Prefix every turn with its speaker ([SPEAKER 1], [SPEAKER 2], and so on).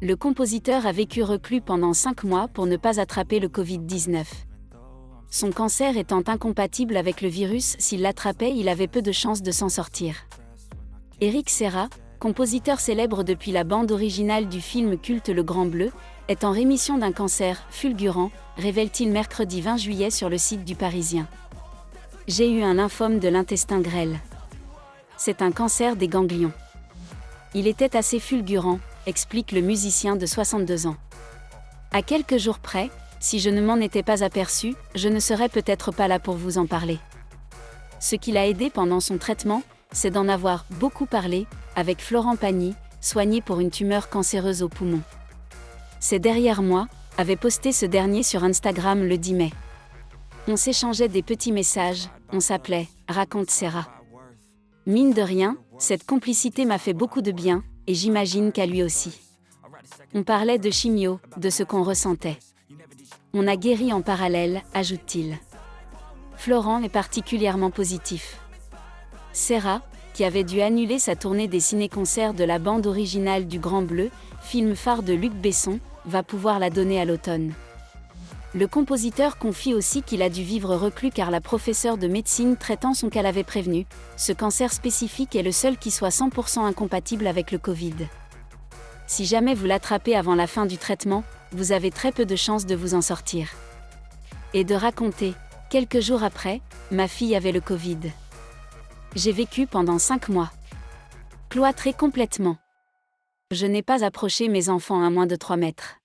[SPEAKER 1] Le compositeur a vécu reclus pendant 5 mois pour ne pas attraper le Covid-19. Son cancer étant incompatible avec le virus, s'il l'attrapait, il avait peu de chances de s'en sortir. Eric Serra, compositeur célèbre depuis la bande originale du film culte Le Grand Bleu, est en rémission d'un cancer fulgurant, révèle-t-il mercredi 20 juillet sur le site du Parisien. J'ai eu un lymphome de l'intestin grêle. C'est un cancer des ganglions. Il était assez fulgurant, explique le musicien de 62 ans. À quelques jours près, si je ne m'en étais pas aperçu, je ne serais peut-être pas là pour vous en parler. Ce qui l'a aidé pendant son traitement, c'est d'en avoir beaucoup parlé, avec Florent Pagny, soigné pour une tumeur cancéreuse au poumon. C'est derrière moi, avait posté ce dernier sur Instagram le 10 mai. On s'échangeait des petits messages, on s'appelait, raconte Serra. Mine de rien, cette complicité m'a fait beaucoup de bien, et j'imagine qu'à lui aussi. On parlait de chimio, de ce qu'on ressentait. On a guéri en parallèle, ajoute-t-il. Florent est particulièrement positif. Serra, qui avait dû annuler sa tournée des ciné-concerts de la bande originale du Grand Bleu, film phare de Luc Besson, va pouvoir la donner à l'automne. Le compositeur confie aussi qu'il a dû vivre reclus car la professeure de médecine traitant son cas l'avait prévenu, ce cancer spécifique est le seul qui soit 100% incompatible avec le Covid. Si jamais vous l'attrapez avant la fin du traitement, vous avez très peu de chances de vous en sortir. Et de raconter, quelques jours après, ma fille avait le Covid. J'ai vécu pendant 5 mois. Cloîtré complètement. Je n'ai pas approché mes enfants à moins de 3 mètres.